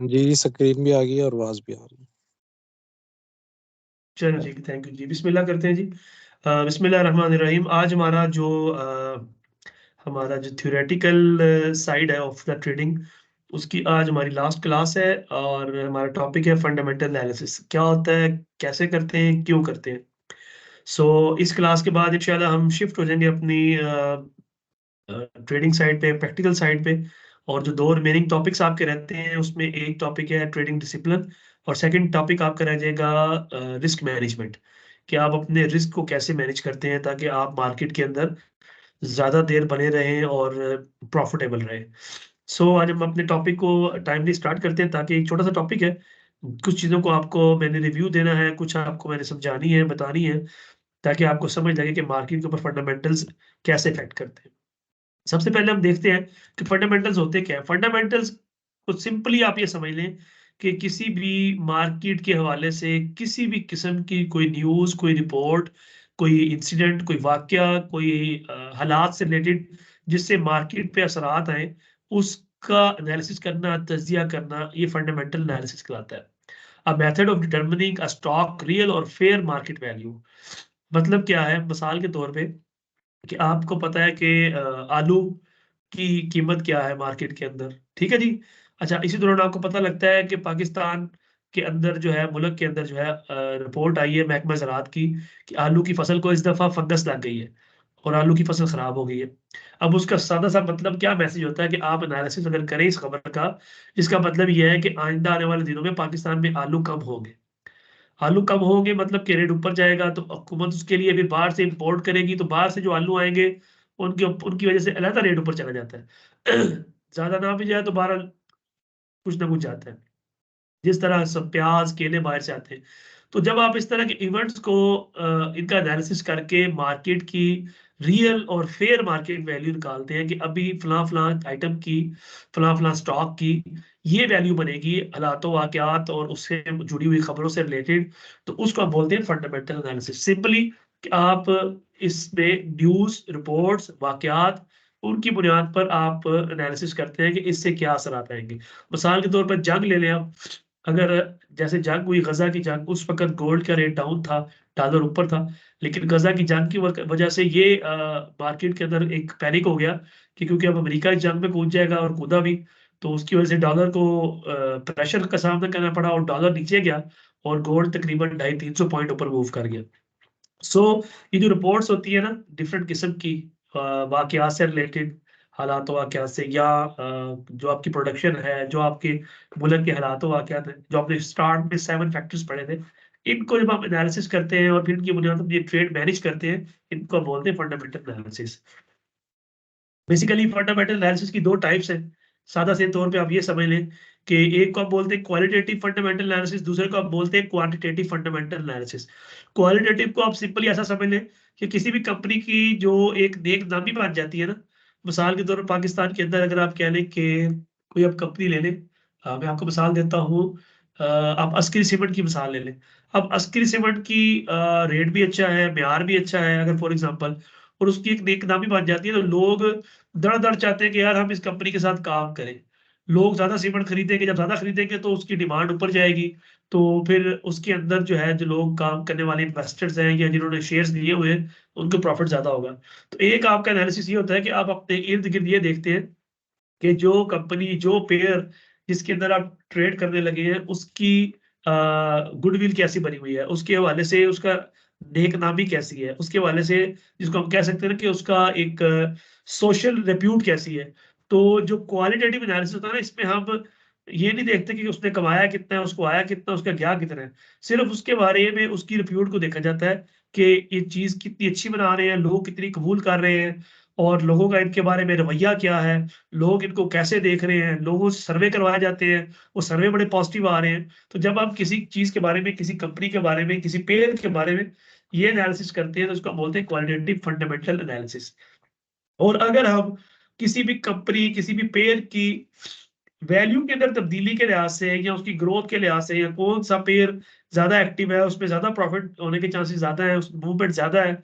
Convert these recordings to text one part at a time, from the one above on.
जी, screen भी आ गई है और आवाज़ भी आ रही है। चलो जी, थैंक यू जी। बिस्मिल्लाह करते हैं जी। बिस्मिल्लाहिर्रहमानिर्रहीम। आज हमारा जो थ्योरेटिकल साइड है ऑफ द ट्रेडिंग, उसकी आज हमारी लास्ट क्लास है और हमारा टॉपिक है फंडामेंटल एनालिसिस। क्या होता है, कैसे करते हैं, क्यों करते हैं। सो इस क्लास के बाद इंशाल्लाह हम शिफ्ट हो जाएंगे अपनी ट्रेडिंग साइड पे, प्रैक्टिकल साइड पे। और जो दो रिमेनिंग टॉपिक्स आपके रहते हैं, उसमें एक टॉपिक है ट्रेडिंग डिसिप्लिन और सेकंड टॉपिक आपका रह जाएगा रिस्क मैनेजमेंट, कि आप अपने रिस्क को कैसे मैनेज करते हैं ताकि आप मार्केट के अंदर ज़्यादा देर बने रहें और प्रॉफिटेबल रहें। सो आज हम अपने टॉपिक को टाइमली स्टार्ट करते हैं, ताकि एक छोटा सा टॉपिक है, कुछ चीज़ों को आपको मैंने रिव्यू देना है, कुछ आपको मैंने समझानी है, बतानी है, ताकि आपको समझ लगे कि मार्केट के ऊपर फंडामेंटल्स कैसे इफेक्ट करते हैं। सबसे पहले हम देखते हैं कि फंडामेंटल्स होते क्या है। फंडामेंटल्स को सिंपली आप ये समझ लें कि किसी भी मार्केट के हवाले से किसी भी किस्म की कोई न्यूज़, कोई रिपोर्ट, कोई इंसिडेंट, कोई वाकया, कोई हालात से रिलेटेड जिससे मार्केट पे असरात आए, उसका एनालिसिस करना, तज्जिया करना, ये फंडामेंटल एनालिसिस कहलाता है। A method of determining a stock real और फेयर मार्केट वैल्यू। मतलब क्या है, मिसाल के तौर पे कि आपको पता है कि आलू की कीमत क्या है मार्केट के अंदर, ठीक है जी। अच्छा, इसी दौरान आपको पता लगता है कि पाकिस्तान के अंदर जो है, मुल्क के अंदर जो है, रिपोर्ट आई है महकमा ज़राअत की कि आलू की फसल को इस दफ़ा फंगस लग गई है और आलू की फसल खराब हो गई है। अब उसका सादा सा मतलब क्या मैसेज होता है कि आप एनालिसिस अगर करें इस खबर का, इसका मतलब यह है कि आइंदा आने वाले दिनों में पाकिस्तान में आलू कम होंगे। आलू कम होंगे मतलब कि रेट ऊपर जाएगा, तो हुकूमत उसके लिए भी बाहर से इंपोर्ट करेगी, तो बाहर से जो आलू आएंगे उनके उनकी वजह से अलहदा रेट ऊपर चला जाता है। ज्यादा ना भी जाए तो बहरहाल कुछ ना कुछ जाता है। जिस तरह सब प्याज, केले बाहर से आते हैं। तो जब आप इस तरह के इवेंट्स को इनका एनालिसिस करके मार्केट की रियल और फेयर मार्केट वैल्यू निकालते हैं कि अभी फलां फलां आइटम की, फलां फलां स्टॉक की ये वैल्यू बनेगी हालातों, वाकयात और उससे जुड़ी हुई खबरों से रिलेटेड, तो उसको हम बोलते हैं फंडामेंटल एनालिसिस। सिंपली कि आप इसमें न्यूज़, रिपोर्ट्स, वाकयात, उनकी बुनियाद पर आप एनालिसिस करते हैं कि इससे क्या असर आएंगे। मिसाल के तौर पर जंग ले लें आप। अगर जैसे जंग हुई, गजा की जंग, उस वक्त गोल्ड का रेट डाउन था, डॉलर ऊपर था, लेकिन गजा की जंग की वजह से ये मार्केट के अंदर एक पैनिक हो गया कि क्योंकि अब अमेरिका इस जंग में कूद जाएगा और कूदा भी, तो उसकी वजह से डॉलर को प्रेशर का सामना करना पड़ा और डॉलर नीचे गया और गोल्ड तकरीबन 250-300 पॉइंट ऊपर मूव कर गया। सो ये जो रिपोर्ट्स होती है ना, डिफरेंट किस्म की वाकयात से रिलेटेड, हालात वाकयात से, या जो आपकी प्रोडक्शन है, जो आपके मुल्क के हालात वाकयात हैं, जो आपने स्टार्ट में 7 फैक्टर्स पढ़े थे, इनको जब आप एनालिसिस करते हैं और फिर इनकी बुनियाद पर ये ट्रेड मैनेज करते हैं, इनको हम बोलते हैं fundamental analysis. Basically fundamental analysis की दो टाइप्स हैं। सादा से तौर पे आप ये समझ लें कि एक को आप बोलते हैं क्वालिटेटिव फंडामेंटल एनालिसिस, दूसरे को आप बोलते हैं क्वांटिटेटिव फंडामेंटल एनालिसिस। क्वालिटेटिव को आप सिंपली ऐसा समझ लें कि किसी भी कंपनी की जो एक नेक नामी बन जाती है ना, मिसाल के तौर पर पाकिस्तान के अंदर अगर आप कह लें कि कोई आप कंपनी ले लें, मैं आपको मिसाल देता हूँ, आप अस्किरी सीमेंट की मिसाल ले लें। अब अस्किरी सीमेंट की रेट भी अच्छा है, म्यार भी अच्छा है अगर फॉर एग्जांपल, और उसकी एक नेक नामी बन जाती है, तो लोग दड़ दड़ चाहते हैं कि यार हम इस कंपनी के साथ काम करें। लोग ज्यादा सीमेंट खरीदेंगे, जब ज्यादा खरीदेंगे तो उसकी डिमांड ऊपर जाएगी, तो फिर उसके अंदर जो है, जो लोग काम करने वाले इन्वेस्टर्स हैं या जिन्होंने शेयर्स लिए हुए हैं, उनको प्रॉफिट ज्यादा होगा। तो एक आपका एनालिसिस ये होता है कि आप अपने इर्द गिर्द ये देखते हैं कि जो कंपनी, जो पेयर जिसके अंदर आप ट्रेड करने लगे हैं, उसकी गुडविल कैसी बनी हुई है, उसके हवाले से उसका नेक नामी कैसी है, उसके हवाले से जिसको हम कह सकते हैं ना कि उसका एक सोशल रिप्यूट कैसी है। तो जो क्वालिटेटिव एनालिसिस होता है ना, इसमें हम ये नहीं देखते कि उसने कमाया कितना है, उसको आया कितना, उसका गया कितना है। सिर्फ उसके बारे में उसकी रिप्यूट को देखा जाता है कि ये चीज कितनी अच्छी बना रहे हैं, लोग कितनी कबूल कर रहे हैं, और लोगों का इनके बारे में रवैया क्या है, लोग इनको कैसे देख रहे हैं। लोगों से सर्वे करवाए जाते हैं, वो सर्वे बड़े पॉजिटिव आ रहे हैं। तो जब आप किसी चीज के बारे में, किसी कंपनी के बारे में, किसी पेयर के बारे में ये एनालिसिस करते हैं, तो उसको हम बोलते हैं क्वालिटेटिव फंडामेंटल एनालिसिस। और अगर हम किसी भी कंपनी, किसी भी पेयर की वैल्यू के अंदर तब्दीली के लिहाज से या उसकी ग्रोथ के लिहाज से, या कौन सा पेयर ज्यादा एक्टिव है, उसमें ज्यादा प्रॉफिट होने के चांसेस ज्यादा है, उस मूवमेंट ज्यादा है,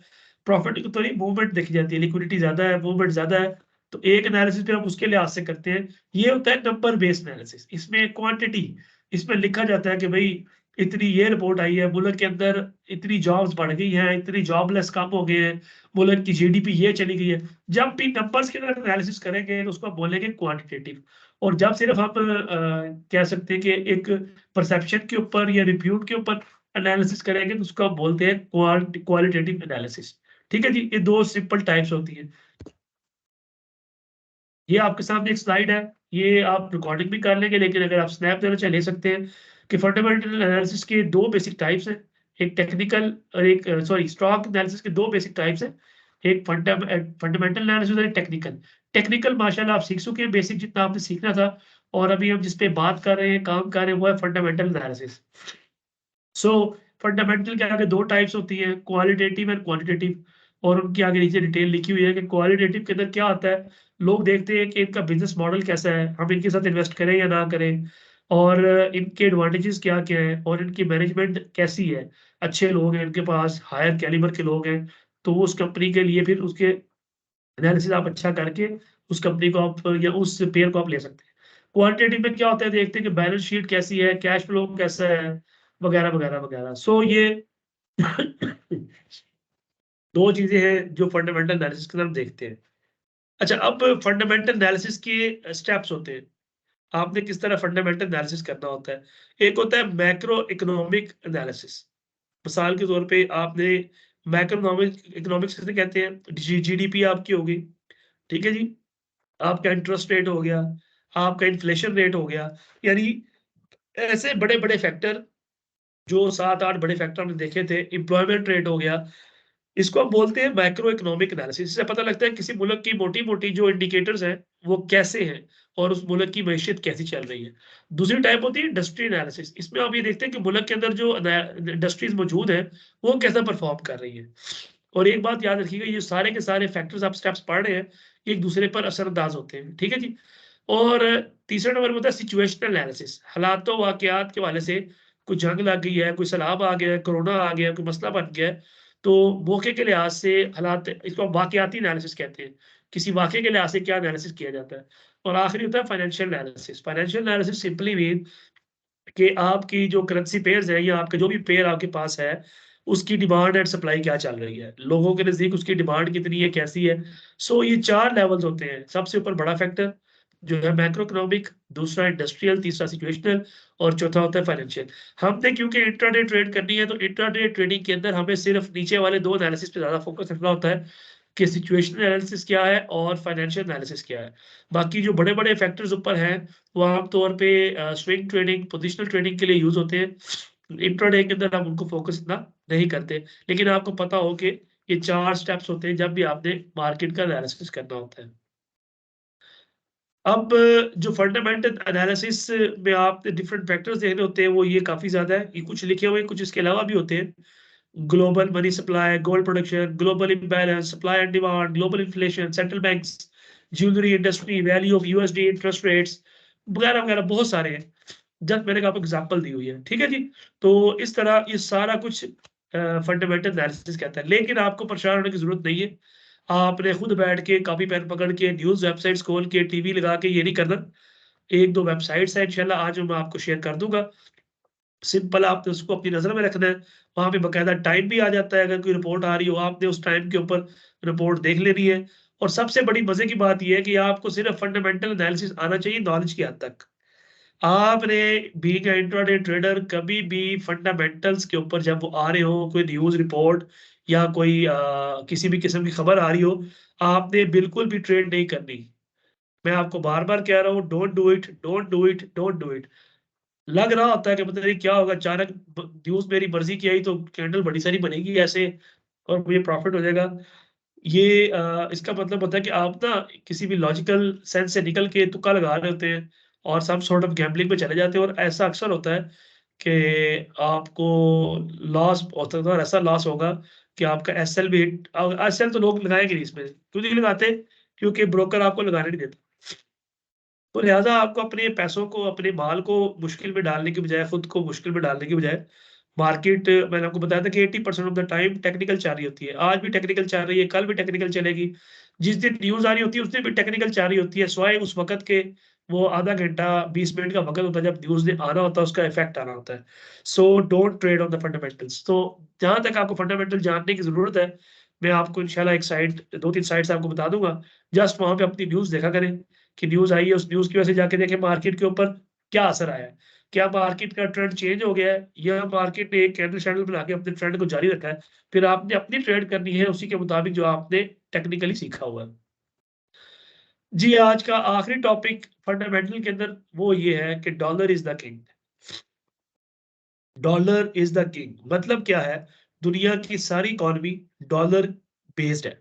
प्रॉफिट तो नहीं, मूवमेंट देखी जाती है, लिक्विडिटी ज्यादा है, मूवमेंट ज्यादा है, तो एक एनालिसिस फिर हम उसके लिहाज से करते हैं। ये होता है नंबर बेस्ड एनालिसिस। इसमें क्वांटिटी, इसमें लिखा जाता है कि भाई इतनी ये रिपोर्ट आई है, मुल्क के अंदर इतनी जॉब्स बढ़ गई हैं, इतनी जॉबलेस कम हो गए हैं, मुल्क की जीडीपी ये चली गई है। जब भी नंबर्स के अंदर एनालिसिस करेंगे तो उसको हम बोलेंगे क्वांटिटेटिव। और जब सिर्फ हम कह सकते हैं कि एक परसेप्शन के ऊपर या रिप्यूट के ऊपर एनालिसिस करेंगे तो उसको हम बोलते हैं क्वालिटेटिव एनालिसिस। ठीक है जी, ये दो सिंपल टाइप्स होती है। ये आपके सामने एक स्लाइड है, ये आप रिकॉर्डिंग भी कर लेंगे, लेकिन अगर आप स्नैप देना चाहे ले सकते हैं कि फंडामेंटल एनालिसिस के दो बेसिक टाइप्स हैं। एक टेक्निकल और एक सॉरी स्टॉक एनालिसिस के दो बेसिक टाइप्स हैं। एक फंडामेंटल एनालिसिस और एक टेक्निकल। टेक्निकल माशाल्लाह आप सीख चुके हैं, बेसिक जितना आपने सीखना था। और अभी हम जिस पे बात कर रहे हैं, काम कर रहे हैं, वो है फंडामेंटल एनालिसिस। सो फंडामेंटल के आगे दो टाइप्स होती हैं, क्वालिटेटिव एंड क्वांटिटेटिव। और उनकी आगे नीचे डिटेल लिखी हुई है कि क्वालिटेटिव के अंदर क्या आता है। लोग देखते हैं कि इनका बिजनेस मॉडल कैसा है, हम इनके साथ इन्वेस्ट करें या ना करें, और इनके एडवांटेजेस क्या क्या है, और इनकी मैनेजमेंट कैसी है, अच्छे लोग हैं इनके पास, हायर कैलिबर के लोग हैं, तो उस कंपनी के लिए फिर उसके एनालिसिस आप अच्छा करके उस कंपनी को आप या उस पेयर को आप ले सकते हैं। क्वांटिटेटिव में क्या होता है, देखते हैं कि बैलेंस शीट कैसी है, कैश फ्लो कैसा है, वगैरह वगैरह वगैरह। सो ये दो चीजें हैं जो फंडामेंटल एनालिसिस के अंदर हम देखते हैं। अच्छा, अब फंडामेंटल एनालिसिस के स्टेप्स होते हैं। आपने किस तरह फंडामेंटल एनालिसिस करना होता है। एक होता है मैक्रो इकोनॉमिक एनालिसिस। मिसाल के तौर पे आपने मैक्रो इकोनॉमिक्स किसे कहते हैं, जीडीपी आपकी होगी, ठीक है जी, आपका इंटरेस्ट रेट हो गया, आपका इन्फ्लेशन रेट हो गया, यानी ऐसे बड़े बड़े फैक्टर, जो 7-8 बड़े फैक्टर हमने देखे थे, एम्प्लॉयमेंट रेट हो गया, इसको हम बोलते हैं मैक्रो इकोनॉमिक एनालिसिस। इससे पता लगता है किसी मुल्क की मोटी-मोटी जो इंडिकेटर्स हैं, वो कैसे हैं और उस मुल्क की मईशत कैसी चल रही है। दूसरी टाइप होती है इंडस्ट्री एनालिसिस। इसमें आप ये देखते हैं कि मुल्क के अंदर जो इंडस्ट्रीज मौजूद हैं, वो कैसा परफॉर्म कर रही है। और एक बात याद रखिएगा, ये सारे के सारे फैक्टर्स आप स्टेप्स पढ़ रहे हैं, एक दूसरे पर असरअंदाज होते हैं, ठीक है जी। और तीसरा नंबर में होता है सिचुएशनल एनालिसिस। हालातों वाकयात के हवाले से, कोई जंग लग गई है, कोई सैलाब आ गया है, कोरोना आ गया है, कोई मसला बन गया है, तो मौके के लिहाज से हालात, इसको हम वाकयाती एनालिसिस कहते हैं। किसी वाक़ये के लिहाज से क्या एनालिसिस किया जाता है। और आखिरी होता है financial analysis. Financial analysis simply mean कि आपकी जो करेंसी पेयर्स है या आपका जो भी पेयर आपके पास है, उसकी डिमांड एंड सप्लाई क्या चल रही है, लोगों के नज़दीक उसकी डिमांड कितनी है, कैसी है। सो ये 4 लेवल्स होते हैं। सबसे ऊपर बड़ा फैक्टर जो है मैक्रो इकोनॉमिक, दूसरा इंडस्ट्रियल, तीसरा सिचुएशनल, और चौथा होता है फाइनेंशियल। हमने क्योंकि इंट्राडे ट्रेड करनी है, तो इंट्राडे ट्रेडिंग के अंदर हमें सिर्फ नीचे वाले 2 एनालिसिस पे ज़्यादा फोकस रखना होता है कि सिचुएशनल एनालिसिस क्या है और फाइनेंशियल एनालिसिस क्या है। बाकी जो बड़े-बड़े फैक्टर्स ऊपर हैं, वो आम तौर पे स्विंग ट्रेडिंग, पोजिशनल ट्रेडिंग के लिए यूज़ होते हैं। इंट्राडे के अंदर हम उनको फोकस इतना नहीं करते। लेकिन आपको पता हो कि ये 4 स्टेप्स होते हैं जब भी आपने मार्केट का एनालिसिस करना होता है। अब जो फंडामेंटल एनालिसिस में आपने डिफरेंट फैक्टर्स देखने होते हैं, वो ये काफ़ी ज़्यादा है। ये कुछ लिखे हुए हैं, कुछ इसके अलावा भी होते हैं। Global money supply, gold production, global imbalance, supply and demand, global inflation, central banks, jewellery industry, value of USD, interest rates, वगैरह वगैरह बहुत सारे हैं। जस्ट मैंने आपको एग्जांपल दी हुई है, ठीक है जी। तो इस तरह ये सारा कुछ फंडामेंटल एनालिसिस कहता है। लेकिन आपको परेशान होने की जरूरत नहीं है। आपने खुद बैठ के कॉपी पेन पकड़ के न्यूज वेबसाइट्स खोल के टीवी लगा के ये नहीं करना। एक दो वेबसाइट्स है इंशाल्लाह आज मैं आपको शेयर कर दूंगा। सिंपल आपने उसको अपनी नज़र में रखना है। वहाँ पे बाकायदा टाइम भी आ जाता है, अगर कोई रिपोर्ट आ रही हो, आपने उस टाइम के ऊपर रिपोर्ट देख लेनी है। और सबसे बड़ी मज़े की बात ये है कि आपको सिर्फ फंडामेंटल एनालिसिस आना चाहिए नॉलेज की हद तक। आपने बीइंग अ इंट्राडे ट्रेडर कभी भी फंडामेंटल्स के ऊपर जब वो आ रहे हो, कोई न्यूज़ रिपोर्ट या कोई किसी भी किस्म की खबर आ रही हो, आपने बिल्कुल भी ट्रेड नहीं करनी। मैं आपको बार-बार कह रहा हूँ, don't do it, don't do it, don't do it. लग रहा होता है कि पता नहीं क्या होगा, अचानक न्यूज मेरी मर्जी की आई तो कैंडल बड़ी सारी बनेगी ऐसे और मुझे प्रॉफिट हो जाएगा। ये इसका मतलब होता है कि आप ना किसी भी लॉजिकल सेंस से निकल के तुक्का लगा रहे होते हैं और सम सॉर्ट ऑफ गैम्बलिंग पे चले जाते हैं। और ऐसा अक्सर होता है कि आपको लॉस होता है और ऐसा लॉस होगा कि आपका एसएल भी हिट। एसएल तो लोग लगाएंगे नहीं इसमें, क्यों नहीं लगाते, क्योंकि ब्रोकर आपको लगाने नहीं देता। तो लिहाज़ा आपको अपने पैसों को, अपने माल को मुश्किल में डालने की बजाय, खुद को मुश्किल में डालने की बजाय, मार्केट मैंने आपको बताया था कि 80% ऑफ द टाइम टेक्निकल चल रही होती है, आज भी टेक्निकल चल रही है, कल भी टेक्निकल चलेगी। जिस दिन न्यूज आ रही होती है उस दिन भी टेक्निकल चल रही होती है, स्वाय उस वक्त के वो आधा घंटा 20 मिनट का वक्त होता है जब न्यूज ने आना होता है, उसका इफेक्ट आना होता है। So don't trade on the fundamentals. तो जहां तक आपको फंडामेंटल जानने की जरूरत है, मैं आपको इंशाल्लाह एक साइट 2-3 साइट्स आपको बता दूंगा, जस्ट वहां पे अपनी न्यूज देखा करें कि न्यूज आई है, उस न्यूज की वजह से जाके देखें मार्केट के ऊपर क्या असर आया है, क्या मार्केट का ट्रेंड चेंज हो गया है या मार्केट ने एक कैंडल शैडल बना के अपने ट्रेंड को जारी रखा है। फिर आपने अपनी ट्रेड करनी है उसी के मुताबिक जो आपने टेक्निकली सीखा हुआ है। जी, आज का आखिरी टॉपिक फंडामेंटल के अंदर वो ये है कि dollar is the king. Dollar is the king मतलब क्या है? दुनिया की सारी इकोनॉमी डॉलर बेस्ड है,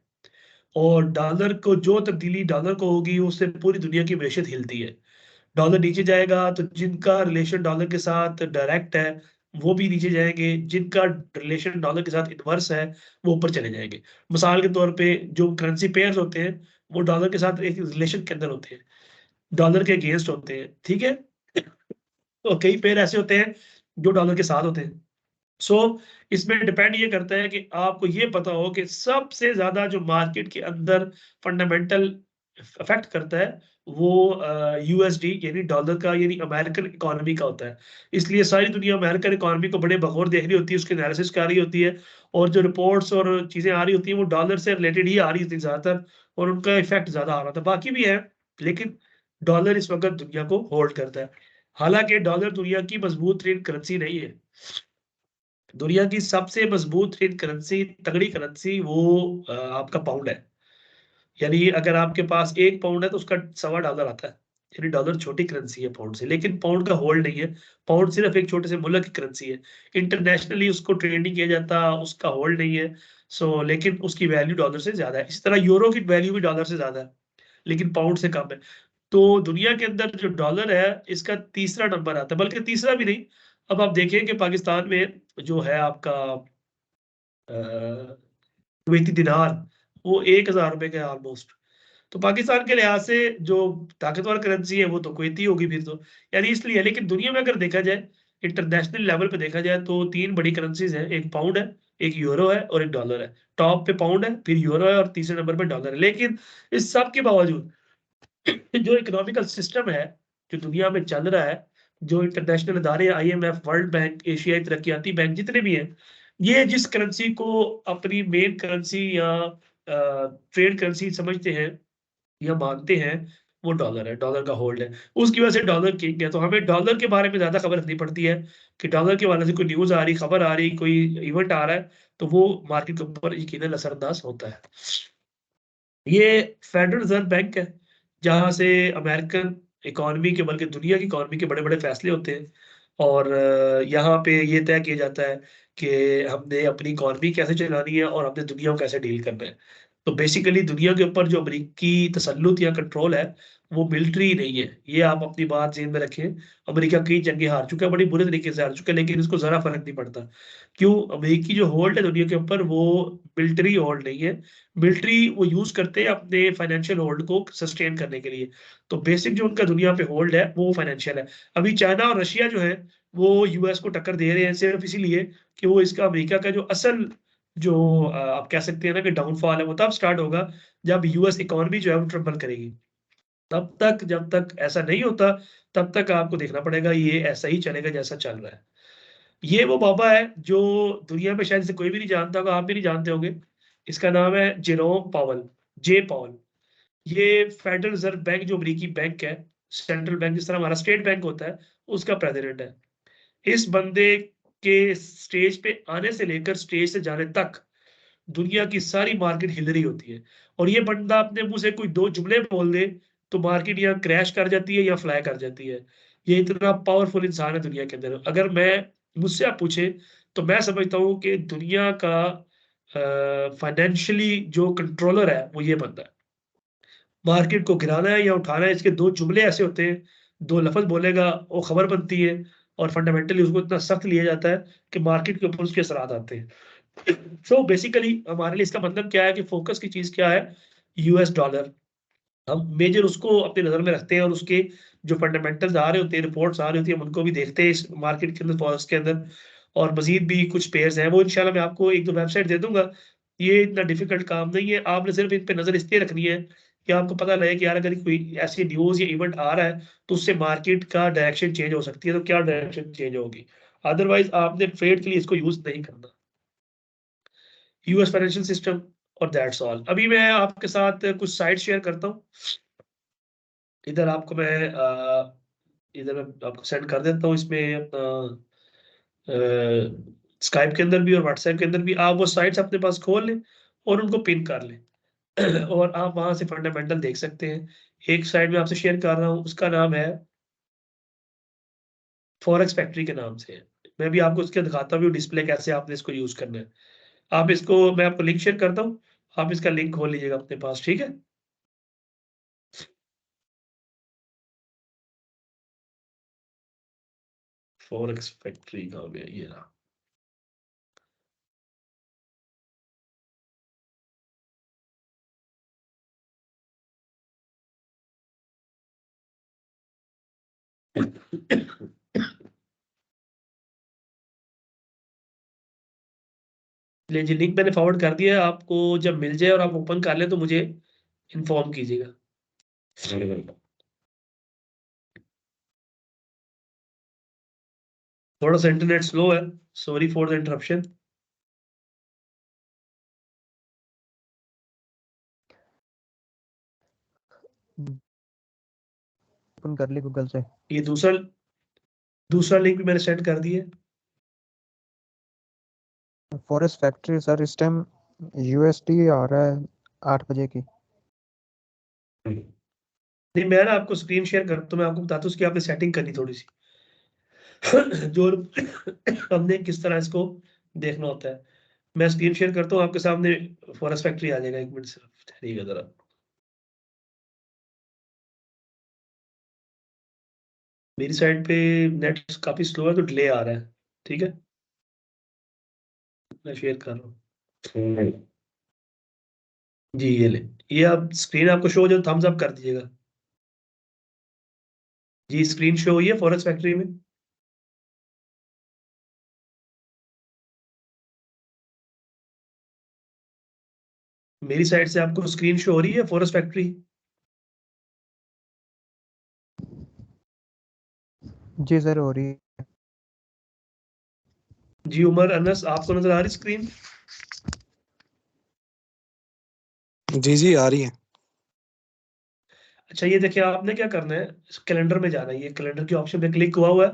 और डॉलर को जो तब्दीली डॉलर को होगी उससे पूरी दुनिया की मैशत हिलती है। डॉलर नीचे जाएगा तो जिनका रिलेशन डॉलर के साथ डायरेक्ट है वो भी नीचे जाएंगे, जिनका रिलेशन डॉलर के साथ इनवर्स है वो ऊपर चले जाएंगे। मिसाल के तौर पे जो करेंसी पेयर्स होते हैं वो डॉलर के साथ एक रिलेशन के अंदर होते हैं, डॉलर के अगेंस्ट होते हैं, ठीक है। तो कई पेयर ऐसे होते हैं जो डॉलर के साथ होते हैं। सो इसमें डिपेंड ये करता है कि आपको ये पता हो कि सबसे ज्यादा जो मार्केट के अंदर फंडामेंटल अफेक्ट करता है वो यूएसडी यानी डॉलर का यानी अमेरिकन इकोनॉमी का होता है। इसलिए सारी दुनिया अमेरिकन इकोनॉमी को बड़े बगौर देख रही होती है, उसके एनालिसिस कर रही होती है, और जो रिपोर्ट्स और चीजें आ रही होती हैं वो डॉलर से रिलेटेड ही आ रही थी ज्यादातर, और उनका इफेक्ट ज्यादा आ रहा था। बाकी भी है, लेकिन डॉलर इस वक्त दुनिया को होल्ड करता है। हालांकि डॉलर दुनिया की मजबूत तरीन करेंसी नहीं है। दुनिया की सबसे मजबूत तरीन करेंसी, तगड़ी करेंसी वो आपका पाउंड है। यानी अगर आपके पास 1 पाउंड है तो उसका $1.25 आता है। यानी डॉलर छोटी करेंसी है पाउंड से, लेकिन पाउंड का होल्ड नहीं है। पाउंड सिर्फ एक छोटे से मुल्क की करेंसी है। इंटरनेशनली उसको ट्रेड नहीं किया जाता, उसका होल्ड नहीं है। सो लेकिन उसकी वैल्यू डॉलर से ज्यादा है। इसी तरह यूरो की वैल्यू भी डॉलर से ज्यादा है, लेकिन पाउंड से कम है। तो दुनिया के अंदर जो डॉलर है इसका तीसरा नंबर आता है, बल्कि तीसरा भी नहीं। अब आप देखिए कि पाकिस्तान में जो है आपका कुवैती दिनार, वो 1,000 रुपए के ऑलमोस्ट। तो पाकिस्तान के लिहाज से जो ताकतवर करेंसी है वो तो कुवैती होगी फिर तो, यानी इसलिए। लेकिन दुनिया में अगर देखा जाए, इंटरनेशनल लेवल पे देखा जाए तो 3 बड़ी करेंसीज हैं, एक पाउंड है, एक यूरो है और एक डॉलर है। टॉप पे पाउंड है, फिर यूरो है और तीसरे नंबर पे डॉलर है। लेकिन इस सब के बावजूद जो इकोनॉमिकल सिस्टम है जो दुनिया में चल रहा है, जो इंटरनेशनल अदारे, आईएमएफ, वर्ल्ड बैंक, एशियाई तरक्याती बैंक जितने भी हैं, ये जिस करेंसी को अपनी मेन करेंसी या ट्रेड करेंसी समझते हैं या मानते हैं, वो डॉलर है, डॉलर का होल्ड है। उसकी वजह से डॉलर किंग है। तो हमें डॉलर के बारे में ज्यादा खबर रखनी पड़ती है कि डॉलर के बारे से कोई न्यूज आ रही, खबर आ रही, कोई इवेंट आ रहा है, तो वो मार्केट के ऊपर यकीनन असरअंदाज होता है। ये फेडरल रिजर्व बैंक है, जहां से अमेरिकन इकोनॉमी के बल्कि दुनिया की इकोनॉमी के बड़े बड़े फैसले होते हैं। और यहाँ पे ये तय किया जाता है कि हमने अपनी इकोनॉमी कैसे चलानी है और हमने दुनिया को कैसे डील करना है। तो बेसिकली दुनिया के ऊपर जो अमेरिकी तसल्लुत या कंट्रोल है वो मिलिट्री नहीं है। ये आप अपनी बात ज़हन में रखें। अमेरिका कई जंगें हार चुका है, बड़ी बुरे तरीके से हार चुका है, लेकिन इसको जरा फर्क नहीं पड़ता। क्यों? अमेरिकी जो होल्ड है दुनिया के ऊपर वो मिलिट्री होल्ड नहीं है। मिलिट्री वो यूज करते हैं अपने फाइनेंशियल होल्ड को सस्टेन करने के लिए। तो बेसिक जो उनका दुनिया पे होल्ड है वो फाइनेंशियल है। अभी चाइना और रशिया जो है वो यूएस को टक्कर दे रहे हैं सिर्फ इसीलिए कि वो इसका अमेरिका का जो असल जो आप कह सकते हैं ना कि डाउनफॉल है, वो तब स्टार्ट होगा जब यूएस इकोनॉमी जो है वो ट्रिपल करेगी। तब तक, जब तक ऐसा नहीं होता, तब तक आपको देखना पड़ेगा ये ऐसा ही चलेगा जैसा चल रहा है। ये वो बाबा है जो दुनिया में शायद इसे कोई भी नहीं जानता होगा, आप भी नहीं जानते होंगे। इसका नाम है जेरोम पावल, जे पावल। ये फेडरल रिजर्व बैंक जो अमेरिकी बैंक है, सेंट्रल बैंक जिस तरह हमारा स्टेट बैंक होता है, उसका प्रेसिडेंट है। इस बंदे के स्टेज पे आने से लेकर स्टेज से जाने तक दुनिया की सारी मार्केट हिल रही होती है। और ये बंदा अपने मुंह से कोई 2 जुमले बोल दे तो मार्केट या क्रैश कर जाती है या फ्लाई कर जाती है। ये इतना पावरफुल इंसान है दुनिया के अंदर। अगर मैं मुझसे आप पूछे तो मैं समझता हूँ कि दुनिया का फाइनेंशियली जो कंट्रोलर है वो ये बंदा है। मार्केट को गिराना है या उठाना है, इसके 2 जुमले ऐसे होते हैं, 2 लफ्ज़ बोलेगा, वो खबर बनती है, और फंडामेंटली उसको इतना सख्त लिया जाता है कि मार्केट के ऊपर उसके असरात आते हैं। सो बेसिकली हमारे लिए इसका मतलब क्या है कि फोकस की चीज़ क्या है? US dollar. हम मेजर उसको अपनी नज़र में रखते हैं, और उसके जो फंडामेंटल्स आ रहे होते हैं, रिपोर्ट्स आ रही होती हैं, हम उनको भी देखते हैं इस मार्केट के अंदर, फॉरेक्स के अंदर। और मजीद भी कुछ पेयर्स हैं, वो इंशाल्लाह मैं आपको एक दो वेबसाइट दे दूंगा। ये इतना डिफिकल्ट काम नहीं है, आपने सिर्फ इन पे नजर इसलिए रखनी है कि आपको पता लगे कि यार अगर कोई ऐसी न्यूज या इवेंट आ रहा है तो उससे मार्केट का डायरेक्शन चेंज हो सकती है, तो क्या डायरेक्शन चेंज होगी। अदरवाइज आपने ट्रेड के लिए इसको यूज नहीं करना। यूएस फाइनेंशियल सिस्टम और दैट्स ऑल। अभी मैं आपके साथ कुछ साइट शेयर करता हूँ। इधर आपको मैं इधर मैं आपको सेंड कर देता हूँ, इसमें अपना स्काइप के अंदर भी और व्हाट्सएप के अंदर भी। आप वो साइट्स अपने पास खोल लें और उनको पिन कर लें और आप वहां से फंडामेंटल देख सकते हैं। एक साइट में आपसे शेयर कर रहा हूँ, उसका नाम है फॉरेक्स फैक्ट्री के नाम से है। मैं भी आपको उसके दिखाता भी हूँ डिस्प्ले कैसे आपने इसको यूज करना है। आप इसको, मैं आपको लिंक शेयर करता हूँ, आप इसका लिंक खोल लीजिएगा अपने पास, ठीक है। फॉरेक्स फैक्ट्री का हो गया ये रहा। ले जी, लिंक मैंने फॉरवर्ड कर दिया है आपको। जब मिल जाए और आप ओपन कर ले तो मुझे इन्फॉर्म कीजिएगा। थोड़ा सा इंटरनेट स्लो है, sorry for the interruption. Open कर ली गूगल से। ये दूसरा लिंक भी मैंने सेंड कर दिया है। फॉरेस्ट फैक्ट्री सर इस टाइम यूएसडी आ रहा है 8 बजे की। नहीं, मैं ना आपको स्क्रीन शेयर कर तो मैं आपको बताता हूँ उसकी आपने सेटिंग करनी थोड़ी सी जो हमने किस तरह इसको देखना होता है। मैं स्क्रीन शेयर करता हूँ आपके सामने, फॉरेस्ट फैक्ट्री आ जाएगा। एक मिनट सिर्फ ठहरिएगा जरा। मेरी साइड पे नेट काफी स्लो है तो डिले आ रहा है, ठीक है। मैं शेयर कर रहा हूँ जी, ये ले। ये आप स्क्रीन आपको शो हो जाए थम्स अप कर दीजिएगा जी। स्क्रीन शो हुई है फॉरेस्ट फैक्ट्री में। मेरी साइड से आपको स्क्रीन शो हो रही है फॉरेस्ट फैक्ट्री। जी सर हो रही है। जी उमर अनस, आपको नजर आ रही स्क्रीन? जी जी आ रही है। अच्छा, ये देखिए आपने क्या करना है, कैलेंडर में जाना है। ये कैलेंडर के ऑप्शन पे क्लिक हुआ हुआ है।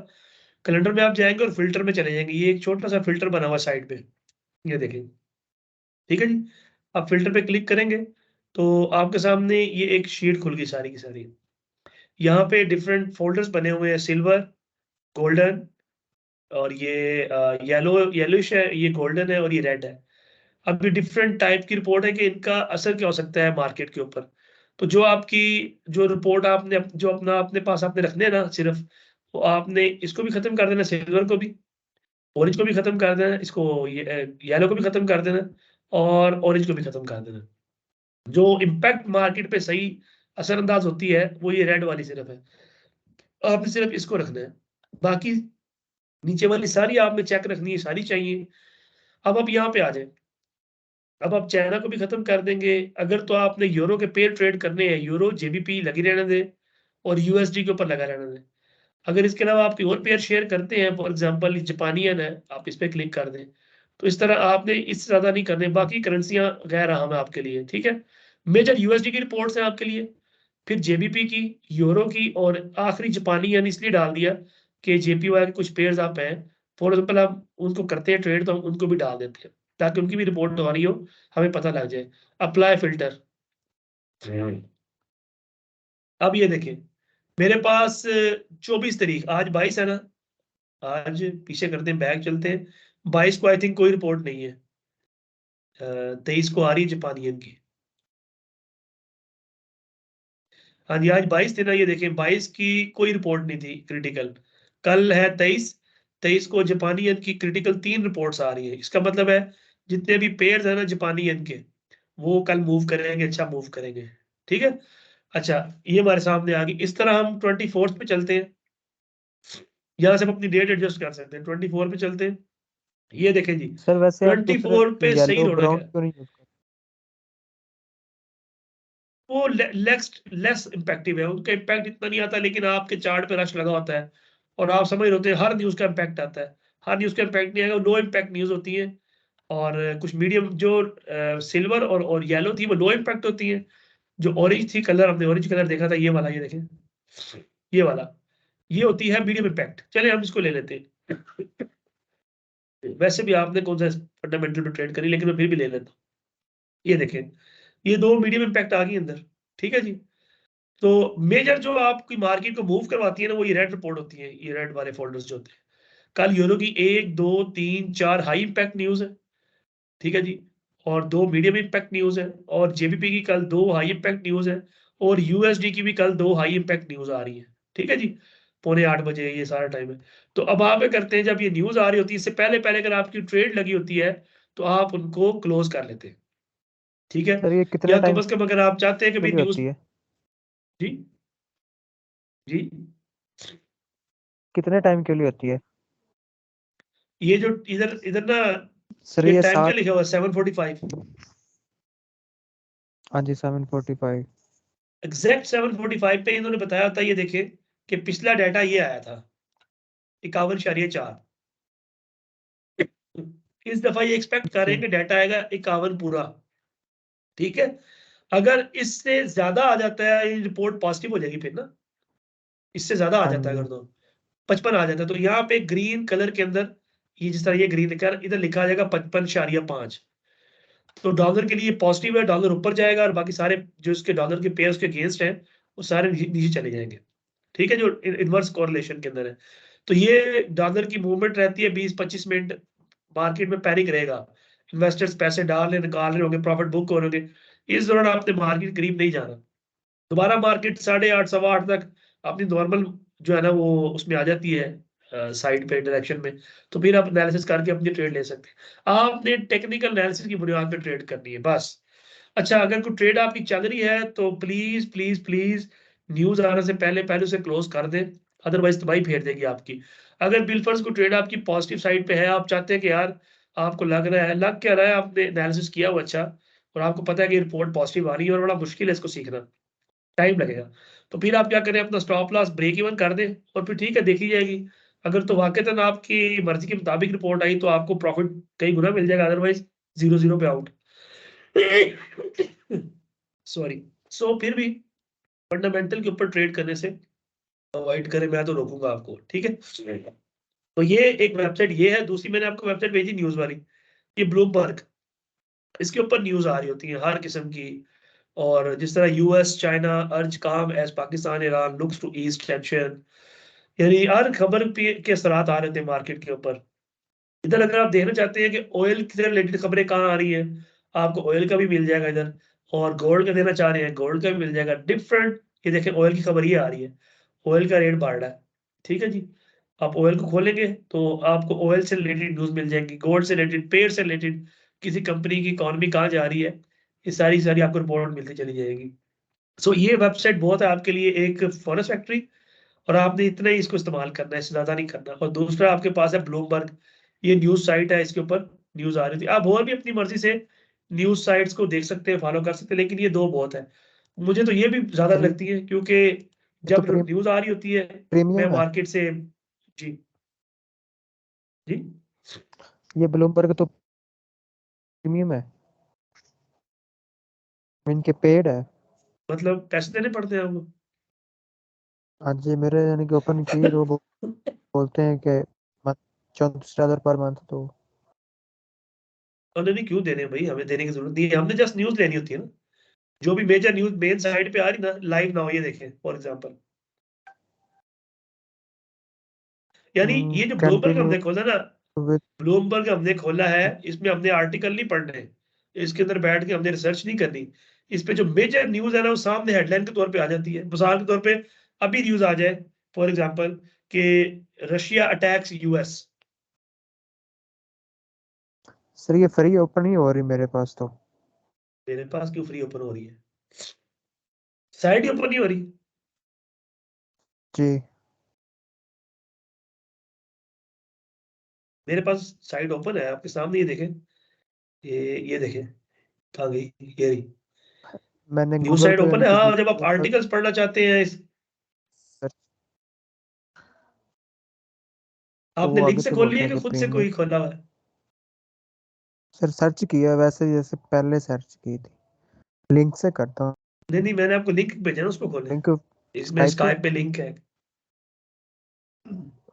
कैलेंडर में आप जाएंगे और फिल्टर में चले जाएंगे। ये एक छोटा सा फिल्टर बना हुआ साइड पे, ये देखेंगे, ठीक है जी। आप फिल्टर पे क्लिक करेंगे तो आपके सामने ये एक शीट खुल गई सारी की सारी। यहाँ पे डिफरेंट फोल्डर्स बने हुए हैं, सिल्वर, गोल्डन और ये येलोइश है, ये गोल्डन है और ये रेड है। अब ये डिफरेंट टाइप की रिपोर्ट है कि इनका असर क्या हो सकता है मार्केट के ऊपर। तो जो आपकी जो रिपोर्ट आपने जो अपना अपने पास आपने रखने हैं ना सिर्फ, तो आपने इसको भी खत्म कर देना, सिल्वर को भी, ऑरेंज को भी खत्म कर देना, इसको ये येलो को भी खत्म कर देना और ऑरेंज को भी खत्म कर देना। जो इम्पैक्ट मार्केट पे सही असरअंदाज होती है वो ये रेड वाली सिर्फ है। आपने सिर्फ इसको रखना है, बाकी नीचे वाली सारी आपने चेक रखनी है, सारी चाहिए। अब आप यहाँ पे आ जाए। अब आप चाइना को भी खत्म कर देंगे। अगर तो आपने यूरो के पेयर ट्रेड करने हैं, यूरो जेबीपी लगी रहने दे और यूएसडी के ऊपर लगा रहने दे। अगर इसके अलावा आप कोई और पेयर शेयर करते हैं, फॉर एग्जांपल जापानियन है, आप इस पे क्लिक कर दें। तो इस तरह आपने इससे ज्यादा नहीं करने, बाकी करेंसियां गैर अहम है आपके लिए, ठीक है। मेजर यूएसडी की रिपोर्ट्स हैं आपके लिए, फिर जेबीपी की, यूरो की और आखिरी जापानी यानी इसलिए डाल दिया कि जेपीवाई के कुछ पेयर्स आप हैं, फॉर एग्जाम्पल आप उनको करते हैं ट्रेड तो हम उनको भी डाल देते हैं ताकि उनकी भी रिपोर्ट आ रही हो, हमें पता लग जाए। Apply filter. अब ये देखें, मेरे पास 24 तारीख, आज 22 है ना, आज पीछे करते हैं, बैग चलते हैं। 22 को आई थिंक कोई रिपोर्ट नहीं है। 23 को आ रही है जापानियन की। हाँ जी, आज 22 थी ना, ये देखें 22 की कोई रिपोर्ट नहीं थी क्रिटिकल। कल है 23, 23 को जापानियन की क्रिटिकल 3 रिपोर्ट्स आ रही है। इसका मतलब है जितने भी पेयर्स है ना जापानियन के, वो कल मूव करेंगे, अच्छा मूव करेंगे, ठीक है। अच्छा, ये हमारे सामने आ गई। इस तरह हम 24 पे चलते हैं, यहाँ से हम अपनी डेट एडजस्ट कर सकते हैं। 24 पे चलते हैं। ये देखें जी, सर वैसे आप दूसरे 24 पे सही येलो रौनक ब्राउन है, क्यों नहीं यूज करते? वो लेस इम्पैक्टिव है, उनका इम्पैक्ट इतना नहीं आता, लेकिन आपके चार्ट पे रश लगा होता है और आप समझ रहे होते हैं हर न्यूज का इम्पैक्ट आता है। हर न्यूज का इम्पैक्ट नहीं आएगा, लो इम्पैक्ट न्यूज होती है। और कुछ मीडियम जो सिल्वर और येलो थी वो लो इम्पैक्ट होती है। जो ऑरेंज थी कलर, हमने ऑरेंज कलर देखा था, ये वाला, ये देखें, ये वाला, ये होती है मीडियम इम्पैक्ट। चले हम इसको ले लेते हैं। वैसे भी आपने कौन सा फंडामेंटल पे ट्रेड करी, लेकिन मैं फिर भी ले लेता हूँ। ये देखें, ये दो मीडियम इम्पैक्ट आ गई अंदर, ठीक है जी। तो मेजर जो आपकी मार्केट को मूव करवाती है ना, वो ये रेड रिपोर्ट होती है, ये रेड वाले फोल्डर्स जो होते हैं। कल यूरो की 1 2 3 4 हाई इम्पैक्ट न्यूज है, ठीक है जी, और 2 मीडियम इम्पैक्ट न्यूज है, और जेबीपी की कल 2 हाई इम्पैक्ट न्यूज है, और यूएसडी की भी कल 2 हाई इम्पैक्ट न्यूज आ रही है, ठीक है जी। 7:45 ये सारा टाइम है। तो अब आप क्या करते हैं, जब ये न्यूज आ रही होती है, इससे पहले पहले अगर आपकी ट्रेड लगी होती है तो आप उनको क्लोज कर लेते हैं, ठीक है। सर ये कितने या कम टाइम से कम अगर आप चाहते हैं कि के भाई लिए न्यूज, होती है? जी जी, कितने टाइम के लिए होती है? ये जो इधर इधर ना, सर ये ये टाइम क्या 7, लिखा हुआ है, 7:45, हाँ जी 7:45। एग्जैक्ट 7:45 पे इन्होंने बताया था। ये देखे कि पिछला डाटा ये आया था 51.4। इस दफा ये एक्सपेक्ट कर रहे जी हैं कि डाटा आएगा 51 पूरा, ठीक है। अगर इससे ज्यादा आ जाता है, ये रिपोर्ट पॉजिटिव हो जाएगी फिर ना, इससे ज्यादा आ हाँ जाता है जी। अगर तो 55 आ जाता है, तो यहाँ पे ग्रीन कलर के अंदर, ये जिस तरह ये ग्रीन लिखा है, इधर लिखा आ जाएगा 55.5। तो डॉलर के लिए पॉजिटिव है, डॉलर ऊपर जाएगा, और बाकी सारे जो इसके डॉलर के पेयर्स के अगेंस्ट हैं वो सारे नीचे चले जाएंगे, ठीक है, जो इनवर्स कोरिलेशन के अंदर है। तो ये डॉलर की मूवमेंट रहती है 20-25 मिनट, मार्केट में पैनिक रहेगा, इन्वेस्टर्स पैसे डाल रहे निकाल रहे होंगे, प्रॉफिट बुक हो रहे होंगे। इस दौरान आपने मार्केट करीब नहीं जाना, दोबारा मार्केट 8:30 8:15 तक अपनी नॉर्मल जो है ना वो उसमें आ जाती है, साइड पे डायरेक्शन में। तो फिर आप एनालिसिस करके अपनी ट्रेड ले सकते हैं। आपने टेक्निकल एनालिसिस की बुनियाद पे ट्रेड करनी है बस। अच्छा, अगर कोई ट्रेड आपकी चल रही है तो प्लीज प्लीज प्लीज न्यूज आने से पहले पहले उसे क्लोज कर दें, अदरवाइज तबाही फेर देगी आपकी। अगर बिलफर्स को ट्रेड आपकी पॉजिटिव साइड पे है, आप चाहते हैं कि यार आपको लग रहा है, लग क्या रहा है, आपने एनालिसिस किया हुआ अच्छा, और आपको पता है कि रिपोर्ट पॉजिटिव आ रही है और बड़ा मुश्किल है इसको सीखना, टाइम लगेगा, तो फिर आप क्या करें, अपना स्टॉप लॉस ब्रेक इवन कर दें, और फिर ठीक है देखी जाएगी। अगर तो वाकईतन आपकी मर्जी के मुताबिक रिपोर्ट आई तो आपको प्रॉफिट कई गुना मिल जाएगा, अदरवाइज 0-0 पे आउट। सॉरी। सो फिर भी फंडामेंटल के ऊपर ट्रेड करने से अवॉइड करें, मैं तो रोकूंगा आपको, ठीक है। तो ये एक वेबसाइट ये है। दूसरी मैंने आपको वेबसाइट भेजी न्यूज वाली, ये ब्लूमबर्ग, इसके ऊपर न्यूज आ रही होती है हर किस्म की। और जिस तरह US China urge calm as Pakistan Iran looks to ease tension, यानी हर खबर के असरात आ रहे थे मार्केट के ऊपर। इधर अगर आप देखना चाहते हैं कि ऑयल से रिलेटेड खबरें कहाँ आ रही हैं, आपको ऑयल का भी मिल जाएगा इधर। और गोल्ड का देना चाह रहे हैं, गोल्ड का भी मिल जाएगा डिफरेंट। ये देखें ऑयल की खबर ये आ रही है, ऑयल का रेट बढ़ रहा है, ठीक है जी। आप ऑयल को खोलेंगे तो आपको ऑयल से रिलेटेड न्यूज मिल जाएगी, गोल्ड से रिलेटेड, पेड़ से रिलेटेड, किसी कंपनी की इकॉनमी कहाँ जा रही है, ये सारी सारी आपको रिपोर्ट मिलती चली जाएगी। सो ये वेबसाइट बहुत है आपके लिए, एक फॉरेस्ट फैक्ट्री, और आपने इतना ही इसको इस्तेमाल करना है, इससे ज्यादा नहीं करना। और दूसरा आपके पास है ब्लूमबर्ग, ये न्यूज साइट है, इसके ऊपर न्यूज आ रही थी। आप और भी अपनी मर्जी से न्यूज साइट्स को देख सकते हैं, फॉलो कर सकते हैं, लेकिन ये दो बहुत है। मुझे तो ये भी ज्यादा सर ये लगती है, क्योंकि तो जब न्यूज आ रही होती है मैं प्रीमियम है। मार्केट से, जी जी, ये ब्लूमबर्ग तो प्रीमियम है, इनके पेड है। मतलब पैसे देने पड़ते हैं आपको। हाँ जी, मेरे यानी कि ओपन की तो वो बोलते हैं कि $34 पर मंथ तो। उन्होंने नहीं क्यों देने भाई, हमें देने की जरूरत नहीं है, हमने जस्ट न्यूज लेनी होती है ना। जो भी मेजर न्यूज मेन साइट पे आ रही ना, लाइव नाउ ये देखें फॉर एग्जांपल, यानी ये जो ब्लूमबर्ग कंटिन्यू हमने खोला ना, विद। ब्लूमबर्ग हमने खोला है, इसमें हमने आर्टिकल नहीं पढ़ने, इसके अंदर बैठ के हमने रिसर्च नहीं करनी। इस पे जो मेजर न्यूज है ना वो सामने हेडलाइन के तौर पे आ जाती है। मिसाल के तौर पे अभी न्यूज आ जाए फॉर एग्जांपल कि रशिया अटैक्स यूएस, सर ये फ्री ओपन ही हो रही मेरे पास तो। मेरे पास क्यों फ्री ओपन हो रही है, साइट ही ओपन नहीं हो रही। जी मेरे पास साइट ओपन है आपके सामने, ये देखें, ये देखें कहाँ गई, ये रही मैंने न्यूज गूगल साइट पे ओपन यानी है। कि हाँ, जब आप सर्च आर्टिकल्स पढ़ना चाहते हैं तो आपने वो लिंक आगे से पे खोल बोलते लिया हैं कि कि खुद से प्रीमियम। कोई खोला हुआ है? सर सर्च किया वैसे जैसे पहले सर्च की थी, लिंक से करता हूँ। नहीं नहीं, मैंने आपको लिंक भेजा ना, उसको खोलें। लिंक इसमें स्काइप पे। स्काइप पे लिंक है,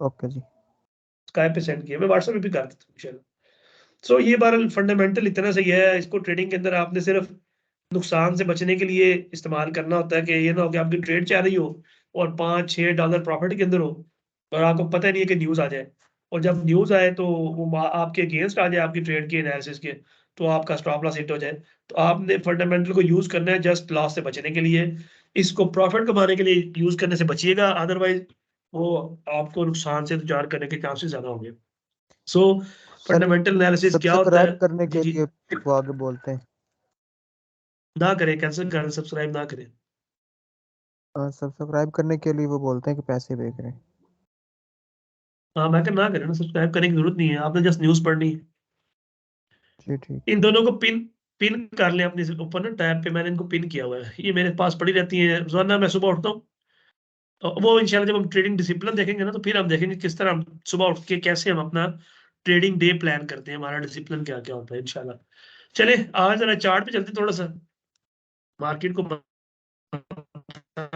ओके जी। स्काइप पे सेंड किया, मैं व्हाट्सएप पे भी कर देता हूँ चलो। सो ये बार फंडामेंटल इतना सही है, इसको ट्रेडिंग के अंदर आपने सिर्फ नुकसान से बचने के लिए इस्तेमाल करना होता है कि ये ना हो कि आपकी ट्रेड जा रही हो और $5-6 प्रॉफिट के अंदर हो और आपको पता ही नहीं है कि न्यूज आ जाए, और जब न्यूज आए तो वो आपके अगेंस्ट आ जाए आपकी ट्रेड के एनालिसिस के, तो आपका स्टॉप लॉस हिट हो जाए। तो आपने फंडामेंटल को यूज करना है जस्ट लॉस से बचने के लिए, इसको प्रॉफिट कमाने के लिए यूज करने से बचिएगा, अदरवाइज वो आपको नुकसान से दो चार करने के चांसेस ज्यादा होंगे। सो सर फंडामेंटल एनालिसिस क्या होता सब्सक्राइब है? करने जी के जी, लिए वो आगे बोलते हैं। ना करें, कैंसिल करें, सब्सक्राइब ना करें। सब्सक्राइब करने के लिए वो बोलते हैं कि पैसे भेज रहे हैं। हाँ, मैं ना करें ना, सब्सक्राइब करने की जरूरत नहीं है, आपने जस्ट न्यूज पढ़नी है। जी ठीक। इन दोनों को पिन पिन कर लें अपने ऊपर ना, टैब पे मैंने इनको पिन किया हुआ है, ये मेरे पास पड़ी रहती है रोजाना, मैं सुबह उठता हूँ। वो इंशाल्लाह जब हम ट्रेडिंग डिसिप्लिन देखेंगे ना, तो फिर हम देखेंगे किस तरह हम सुबह उठ के कैसे हम अपना ट्रेडिंग डे प्लान करते हैं, हमारा डिसिप्लिन क्या क्या होता है इंशाल्लाह। चले आज जरा चार्ट पे चलते, थोड़ा सा मार्केट को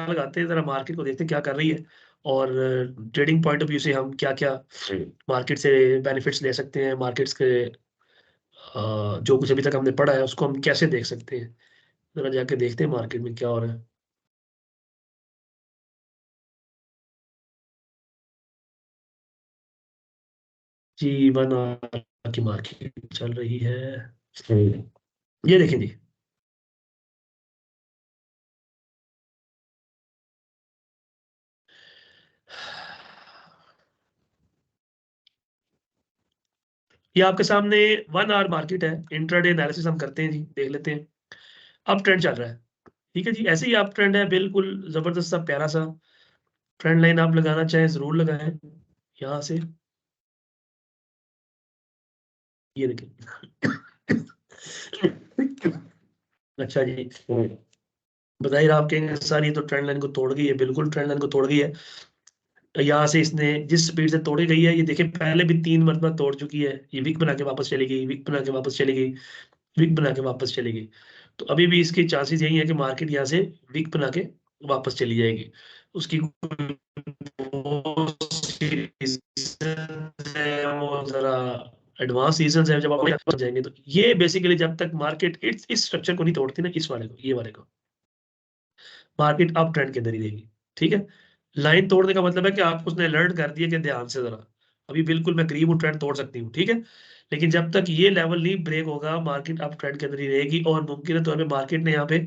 लगाते हैं, जरा मार्केट को देखते हैं क्या कर रही है, और ट्रेडिंग पॉइंट ऑफ व्यू से हम क्या क्या मार्केट से बेनिफिट्स ले सकते हैं, मार्केट्स के जो कुछ अभी तक हमने पढ़ा है उसको हम कैसे देख सकते हैं। जरा जाके देखते हैं मार्केट में क्या हो रहा है। जी, 1 आवर की मार्केट चल रही है, ये देखें जी। ये आपके सामने 1 आवर मार्केट है, इंट्राडे एनालिसिस हम करते हैं जी, देख लेते हैं। अब ट्रेंड चल रहा है, ठीक है जी, ऐसे ही आप ट्रेंड है, बिल्कुल जबरदस्त सा प्यारा सा ट्रेंड लाइन, आप लगाना चाहें जरूर लगाएं यहाँ से, ये देखें। अच्छा जी, बताइए, आप कहेंगे सर ये तो ट्रेंड लाइन को तोड़ गई है, बिल्कुल ट्रेंड लाइन को तोड़ गई है। यहाँ से इसने जिस स्पीड से तोड़ी गई है, ये देखिए पहले भी 3 मरतबा तोड़ चुकी है, ये विक बना के वापस चली गई, विक बना के वापस चली गई, विक बना के वापस चली गई। तो अभी भी इसके चांसेस यही है कि मार्केट यहाँ से विक बना के वापस चली जाएगी। उसकी वो जरा एडवांस सीजन है, जब आप बन जाएंगे, तो ये बेसिकली जब तक मार्केट इस स्ट्रक्चर को नहीं तोड़ती ना, इस वाले को, ये वाले को, मार्केट अप ट्रेंड के अंदर ही रहेगी। ठीक है, लाइन तोड़ने का मतलब है कि आपको उसने अलर्ट कर दिया कि ध्यान से जरा, अभी बिल्कुल मैं करीब हूँ, ट्रेंड तोड़ सकती हूँ, ठीक है। लेकिन जब तक ये लेवल नहीं ब्रेक होगा, मार्केट अप ट्रेंड के अंदर ही रहेगी, और मुमकिन है तौर पे मार्केट ने यहाँ पे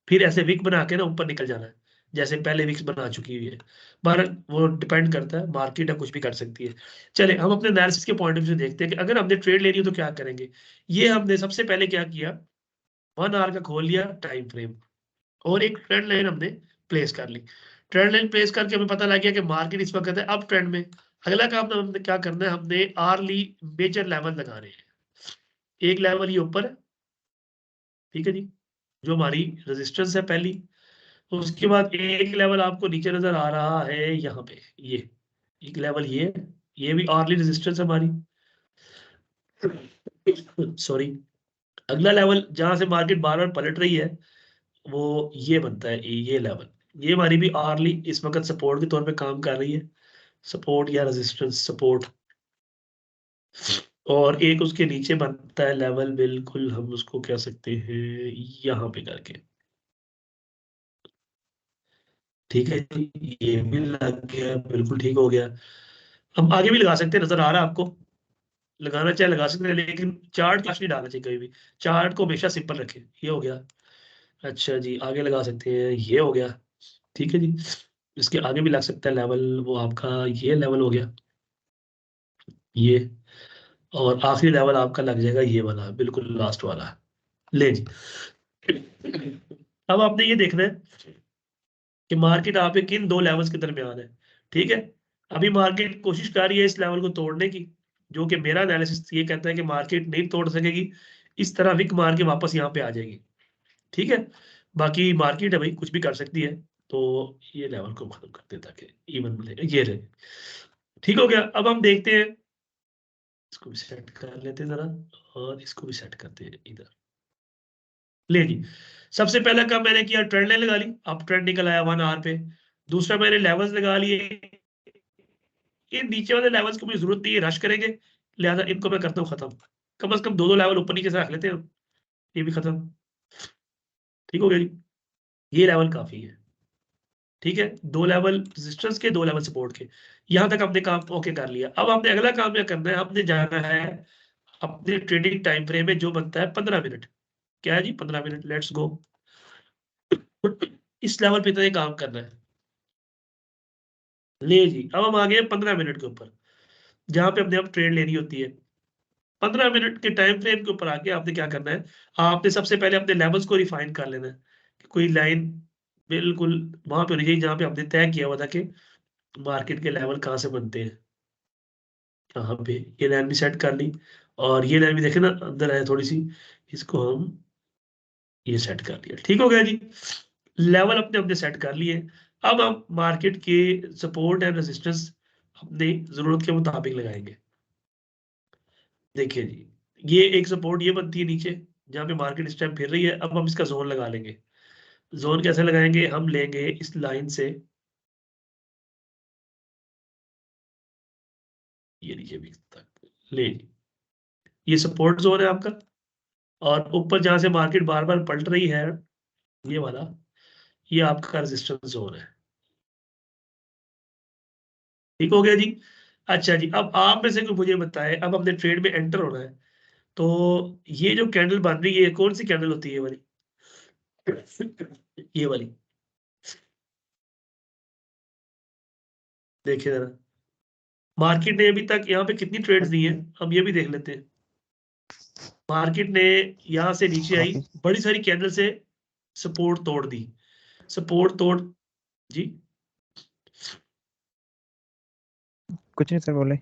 फिर ऐसे विक बना के ना ऊपर निकल जाना है, जैसे पहले विक्स बना चुकी हुई है। पर वो डिपेंड करता है, मार्केट है कुछ भी कर सकती है। चले हम अपने एनालिसिस के पॉइंट ऑफ व्यू से देखते हैं कि अगर हमने ट्रेड लेनी हो तो क्या करेंगे। ये हमने सबसे पहले क्या किया, 1 आवर का खोल लिया टाइम फ्रेम, और एक ट्रेंड लाइन हमने प्लेस कर ली। ट्रेंड लाइन प्लेस करके हमें पता लग गया कि मार्केट इस वक्त है अप ट्रेंड में। अगला काम हमने क्या करना है, हमने आर्ली मेजर लेवल लगाने हैं। एक लेवल ये ऊपर है, ठीक है जी, जो हमारी रेजिस्टेंस है पहली। तो उसके बाद एक लेवल आपको नीचे नजर आ रहा है यहाँ पे, ये एक लेवल, ये भी आर्ली रेजिस्टेंस है हमारी, सॉरी। अगला लेवल जहां से मार्केट बार बार पलट रही है, वो ये बनता है, ये लेवल, ये हमारी भी आर्ली इस वक्त सपोर्ट के तौर पे काम कर रही है, सपोर्ट या रेजिस्टेंस सपोर्ट। और एक उसके नीचे बनता है लेवल, बिल्कुल हम उसको कह सकते हैं यहाँ पे करके, ठीक है जी, ये भी लग गया, बिल्कुल ठीक हो गया। हम आगे भी लगा सकते हैं, नजर आ रहा है आपको, लगाना चाहे लगा सकते हैं, लेकिन चार्ट क्लास नहीं डालना चाहिए कभी भी, चार्ट को हमेशा सिंपल रखें, ये हो गया। अच्छा जी, आगे लगा सकते हैं, ये हो गया, ठीक है जी। इसके आगे भी लग सकता है लेवल, वो आपका ये लेवल हो गया, ये, और आखिरी लेवल आपका लग जाएगा ये वाला, बिल्कुल लास्ट वाला, ले जी। अब आपने ये देखना है कि मार्केट आप किन दो लेवल्स के दरमियान है, ठीक है। अभी मार्केट कोशिश कर रही है इस लेवल को तोड़ने की, जो कि मेरा एनालिसिस ये कहता है कि मार्केट नहीं तोड़ सकेगी, इस तरह विक मार के वापस यहाँ पे आ जाएगी। ठीक है, बाकी मार्केट है भाई, कुछ भी कर सकती है। तो ये लेवल को खत्म कर देता कि इवन मिले, ये रहे। ठीक हो गया। अब हम देखते हैं, इसको भी सेट कर लेते हैं जरा, और इसको भी सेट करते हैं इधर। ले जी, सबसे पहला काम मैंने किया, ट्रेंड लाइन लगा ली। अब ट्रेंड निकल आया 1 आवर पे। दूसरा मैंने लेवल्स लगा लिए। ये नीचे वाले लेवल्स की मुझे जरूरत नहीं है, रश करेंगे, लिहाजा इनको मैं करता हूँ खत्म। कम से कम 2-2 लेवल ऊपर नीचे से रख लेते हैं, ये भी खत्म। ठीक हो गया जी, ये लेवल काफी है। ठीक है, 2 लेवल रेजिस्टेंस के, 2 लेवल सपोर्ट के, यहां तक हमने काम ओके कर लिया। अब हमने अगला काम क्या करना है, हमने जाना है अपने ट्रेडिंग टाइम फ्रेम में जो बनता है 15 मिनट। क्या है जी, 15 मिनट, लेट्स गो। इस लेवल पे इतना ही काम करना है। ले जी, अब हम आ गए 15 मिनट के ऊपर, जहां पे हमने अब ट्रेड लेनी होती है। 15 मिनट के टाइम फ्रेम के ऊपर आके आपने क्या करना है, आपने सबसे पहले अपने लेवल्स को रिफाइन कर लेना है कि कोई लाइन बिल्कुल वहां पे होनी चाहिए जहां पे हमने तय किया हुआ था कि मार्केट के लेवल कहाँ से बनते हैं। यहाँ पे ये लाइन भी सेट कर ली, और ये लाइन भी देखे ना अंदर है थोड़ी सी, इसको हम ये सेट कर लिया। ठीक हो गया जी, लेवल अपने हमने सेट कर लिए। अब हम मार्केट के सपोर्ट एंड रेजिस्टेंस अपने जरूरत के मुताबिक लगाएंगे। देखिए जी, ये एक सपोर्ट ये बनती है नीचे, जहां पे मार्केट इस टाइम फिर रही है। अब हम इसका जोन लगा लेंगे। जोन कैसे लगाएंगे, हम लेंगे इस लाइन से ये नीचे भी तक ले, ये सपोर्ट जोन है आपका, और ऊपर जहां से मार्केट बार बार पलट रही है, ये वाला, ये आपका रेजिस्टेंस जोन है। ठीक हो गया जी। अच्छा जी, अब आप में से कोई मुझे बताए, अब हमने ट्रेड में एंटर होना है, तो ये जो कैंडल बन रही है, कौन सी कैंडल होती है, ये वाली, ये वाली। देखिए जरा, मार्केट ने अभी तक यहाँ पे कितनी ट्रेड्स दी है, हम ये भी देख लेते हैं। मार्केट ने यहाँ से नीचे आई, काफी बड़ी सारी कैंडल से सपोर्ट तोड़ दी, सपोर्ट तोड़ जी। कुछ नहीं सर, बोले।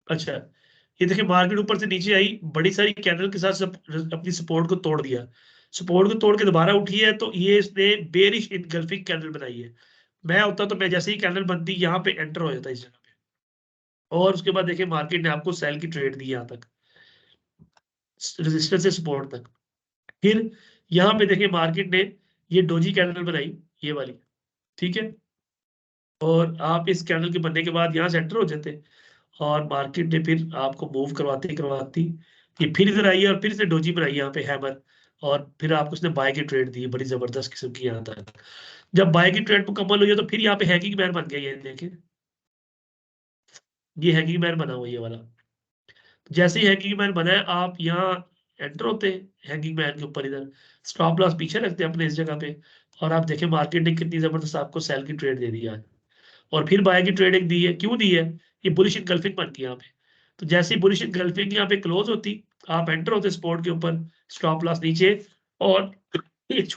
अच्छा, ये देखिए, मार्केट ऊपर से नीचे आई, बड़ी सारी कैंडल के साथ अपनी सपोर्ट को तोड़ दिया, सपोर्ट को तोड़ के दोबारा उठी है, तो ये इसने बेरिश इनगल्फिंग कैंडल बनाई है। मैं होता तो मैं जैसे ही कैंडल बनती यहाँ पे एंटर हो जाता इस जगह पे, और उसके बाद देखिए मार्केट ने आपको सेल की ट्रेड दी यहाँ तक, रेजिस्टेंस से सपोर्ट तक। फिर यहाँ पे देखिए मार्केट ने ये डोजी कैंडल बनाई, ये वाली। ठीक है, और आप इस कैंडल के बनने के बाद यहाँ से एंटर हो जाते, और मार्केट ने फिर आपको मूव करवाती करवाती ये फिर इधर आई है, और फिर से डोजी बनाई यहाँ पे हैमर, और फिर आपको उसने बाय की ट्रेड दी, बड़ी जबरदस्त किस्म की यहाँ तक। जब बाय की ट्रेड मुकम्मल हुई है, तो फिर यहाँ पे हैंगिंग मैन बन गया, ये देखिए, ये हैंगिंग मैन बना हुआ ये वाला। जैसे ही हैंगिंग मैन बना है, आप यहाँ एंटर होते हैं हैंगिंग मैन के ऊपर, इधर स्टॉप लॉस पीछे रखते हैं अपने इस जगह पे, और आप देखें मार्केट ने कितनी जबरदस्त आपको सेल की ट्रेड दे दी है, और फिर बाय की ट्रेड एक दी है। क्यों दी है, ये बुलिश इनगल्फिंग बन गई यहाँ पे। तो जैसे ही बुलिश इनगल्फिंग यहाँ पे क्लोज होती, आप एंटर होते स्पॉट के ऊपर, स्टॉप लॉस नीचे, और एक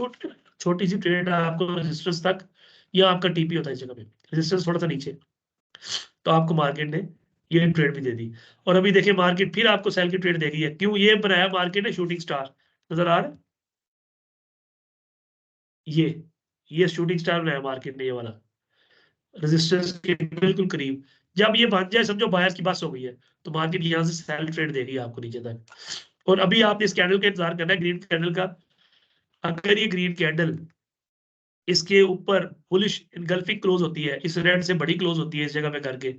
छोटी सी ट्रेड आपको रेजिस्टेंस तक, या आपका टीपी होता है इस जगह पे, रेजिस्टेंस थोड़ा सा नीचे, तो आपको मार्केट ने ये ट्रेड भी दे दी। और अभी देखिए मार्केट फिर आपको सेल की ट्रेड देगी है। क्यों, ये बनाया मार्केट ने शूटिंग स्टार, नजर आ रहा है, ये शूटिंग स्टार बनाया मार्केट ने, ये वाला रेजिस्टेंस के बिल्कुल करीब। जब ये बन जाए समझो बायर्स की बस हो गई है, तो मार्केट यहाँ से सेल ट्रेड देगी आपको नीचे तक। और अभी आपने इस कैंडल का इंतजार करना है, ग्रीन कैंडल का। अगर ये ग्रीन कैंडल इसके ऊपर बुलिश इनगल्फिंग क्लोज होती है, इस रेड से बड़ी क्लोज होती है इस जगह पे करके,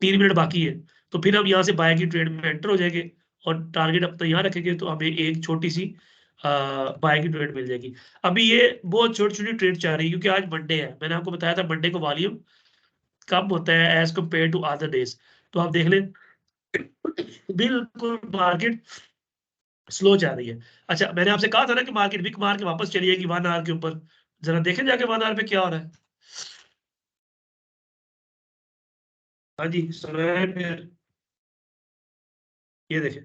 3 मिनट बाकी है, तो फिर हम यहाँ से बाय की ट्रेड में एंटर हो जाएंगे, और टारगेट अपना यहाँ रखेंगे, तो हमें एक छोटी सी बाय की ट्रेड मिल जाएगी। अभी ये बहुत छोटी छोटी ट्रेड चल रही है, क्योंकि आज मंडे है, मैंने आपको बताया था मंडे को वॉल्यूम कम होता है as compared to other days. तो आप देख लें, बिल्कुल मार्केट स्लो जा रही है। अच्छा, मैंने आपसे कहा था ना कि मार्केट विक मार के वापस चली जाएगी 1 आवर के ऊपर, जरा देखें जाके 1 आवर पे क्या हो रहा है। हाँ जी, सुन रहे हैं फिर, ये देखें,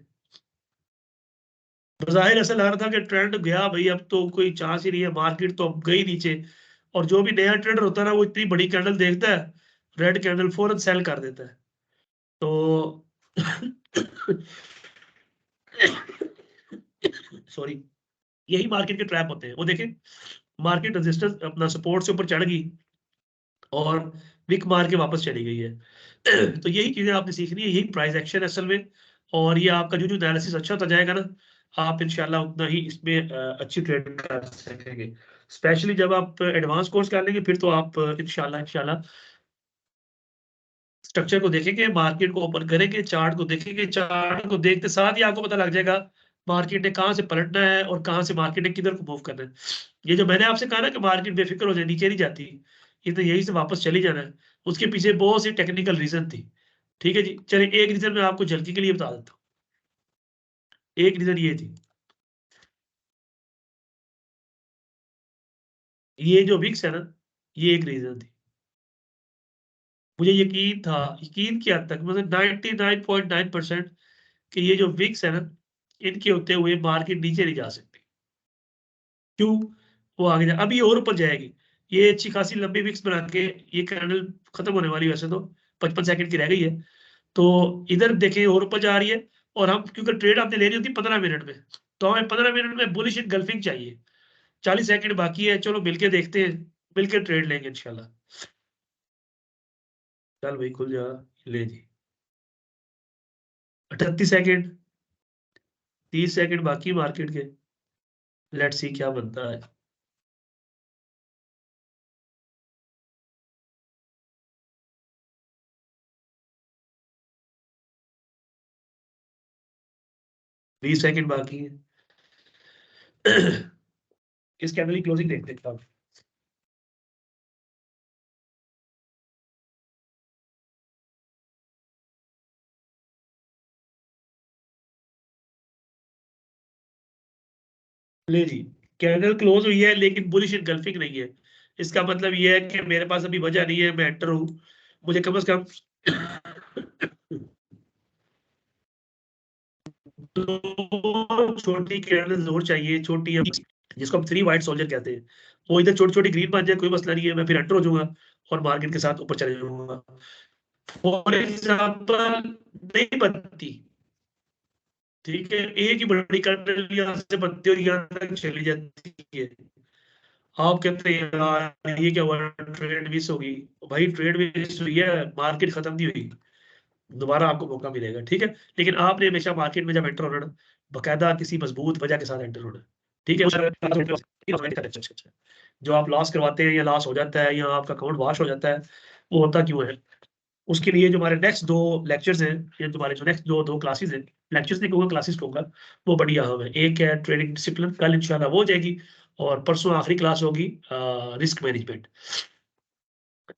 बज़ाहिर ऐसा लग रहा था कि ट्रेंड गया भाई, अब तो कोई चांस ही नहीं है, मार्केट तो अब गई नीचे। और जो भी नया ट्रेडर होता है ना, वो इतनी बड़ी कैंडल देखता है, रेड कैंडल, फौरन सेल कर देता है। तो सॉरी, यही मार्केट के ट्रैप होते हैं। वो देखें, मार्केट रेजिस्टेंस अपना सपोर्ट से ऊपर चढ़ गई और विक मार के वापस चली गई है। तो यही चीजें आपने सीखनी है, यही प्राइस एक्शन असल में। और ये आपका जो जो एनालिसिस अच्छा होता जाएगा ना, आप इंशाल्लाह उतना ही इसमें अच्छी ट्रेड कर सकेंगे। स्पेशली जब आप एडवांस कोर्स कर लेंगे, फिर तो आप इंशाल्लाह इंशाल्लाह स्ट्रक्चर को देखेंगे, मार्केट को ओपन करेंगे, चार्ट को देखेंगे, चार्ट को देखते साथ ही आपको पता लग जाएगा मार्केट ने कहाँ से पलटना है और कहाँ से मार्केट ने किधर को मूव करना है। ये जो मैंने आपसे कहा ना कि मार्केट बेफिक्र हो जाए, नीचे नहीं जाती, ये तो यही से वापस चली जाना है। उसके पीछे बहुत सी टेक्निकल रीजन थी। ठीक है जी, चलिए एक रीजन मैं आपको झलकी के लिए बता देता हूँ। एक रीजन ये थी, ये जो विक्स है ना, ये एक रीजन थी। मुझे यकीन था, यकीन किया तक मतलब 99.9% कि ये जो विक्स है ना, इनके होते हुए मार्केट नीचे नहीं जा सकती। क्यों? वो आगे जा, अभी और ऊपर जाएगी। ये अच्छी खासी लंबी विक्स बना के ये कैंडल खत्म होने वाली, वैसे तो 55 सेकंड की रह गई है। तो इधर देखें और ऊपर जा रही है, और हम क्योंकि ट्रेड आपने लेनी होती 15 मिनट में, तो हमें 15 मिनट में बुलिश इनगल्फिंग चाहिए। 40 सेकंड बाकी है, चलो मिलके देखते हैं, मिलके ट्रेड लेंगे इंशाल्लाह। चल भाई खुल जा, ले जी। 38 सेकंड, 30 सेकंड बाकी मार्केट के। लेट्स सी क्या बनता है। बीस सेकंड बाकी है। इस कैंडल की क्लोजिंग देख लेता हूँ। ले जी, कैंडल क्लोज हुई है लेकिन बुलिश इनगल्फिंग नहीं है। इसका मतलब ये है कि मेरे पास अभी वजह नहीं है, मैं एंटर हूं। मुझे कम से कम दो छोटी कैंडल जरूर चाहिए, छोटी जिसको हम थ्री व्हाइट सोल्जर कहते हैं। वो इधर छोटी छोटी ग्रीन बन जाए, कोई मसला नहीं है, मैं फिर एंटर हो जाऊंगा और मार्केट के साथ ऊपर चले जाऊंगा। फॉर एग्जाम्पल नहीं बनती, ठीक है, एक ही बड़ी कैंडल यहाँ से बनती है और यहाँ तक चली जाती है। आप कहते हैं यार ये क्या हुआ, ट्रेड मिस होगी। भाई ट्रेड मिस हुई है, मार्केट खत्म नहीं हुई, दोबारा आपको मौका मिलेगा, ठीक है। लेकिन आपने हमेशा मार्केट में जब एंटर होना ना, बकायदा किसी मजबूत वजह के साथ एंटर होना, ठीक है। जो आप लॉस करवाते हैं या लॉस हो जाता है या आपका अकाउंट वॉश हो जाता है, वो होता क्यों है? उसके लिए जो हमारे नेक्स्ट दो लेक्चर्स हैं, या तुम्हारे जो नेक्स्ट दो दो क्लासेस हैं, लेक्चर्स नहीं कहूँगा क्लासेस कहूँगा, वो बड़ी अहम है। एक है ट्रेडिंग डिसिप्लिन, कल इंशाल्लाह वो हो जाएगी, और परसों आखिरी क्लास होगी रिस्क मैनेजमेंट।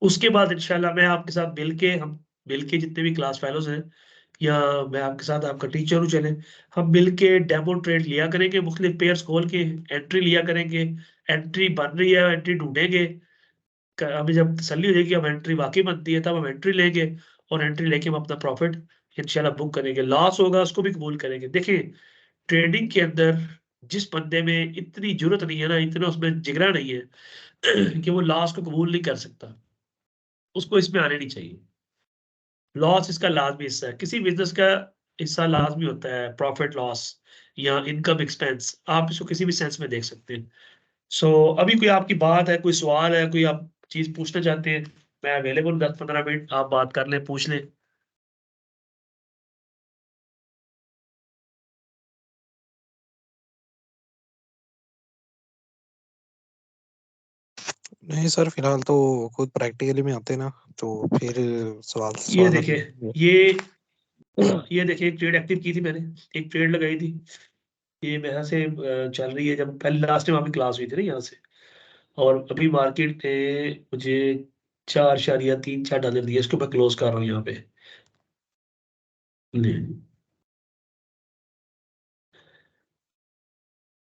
उसके बाद इंशाल्लाह मैं आपके साथ मिलके, हम मिलके जितने भी क्लास फेलोज हैं, या मैं आपके साथ आपका टीचर हूँ, चले हम मिलके डेमो ट्रेड लिया करेंगे, मुख्तलिफ पेयर्स खोल के एंट्री लिया करेंगे। एंट्री बन रही है, एंट्री ढूंढेंगे, हमें जब तसल्ली हो जाएगी हम एंट्री वाकई बनती है, तब हम एंट्री लेंगे, और एंट्री लेके हम अपना प्रॉफिट इंशाल्लाह बुक करेंगे। लॉस होगा उसको भी कबूल करेंगे। देखिए, ट्रेडिंग के अंदर जिस बंदे में इतनी जरूरत नहीं है ना, इतना उसमें जिगरा नहीं है कि वो लॉस को कबूल नहीं कर सकता, उसको इसमें आने नहीं चाहिए। लॉस इसका लाजमी हिस्सा है, किसी बिजनेस का हिस्सा लाजमी होता है, प्रॉफिट लॉस या इनकम एक्सपेंस, आप इसको किसी भी सेंस में देख सकते हैं। सो अभी कोई आपकी बात है, कोई सवाल है, कोई आप चीज पूछना चाहते हैं, मैं अवेलेबल 10-15 मिनट, आप बात कर लें, पूछ लें। नहीं सर, फिलहाल तो खुद प्रैक्टिकली में आते ना, तो फिर सवाल ये सवाल देखिए, ये ये देखिए, एक ट्रेड एक्टिव की थी मैंने, एक ट्रेड लगाई थी। ये मेरे से चल रही है, जब पहले लास्ट टाइम आपकी क्लास हुई थी ना यहाँ से, और अभी मार्केट ने मुझे 4.34 डॉलर दिए, इसको मैं क्लोज कर रहा हूँ यहाँ पे। ले,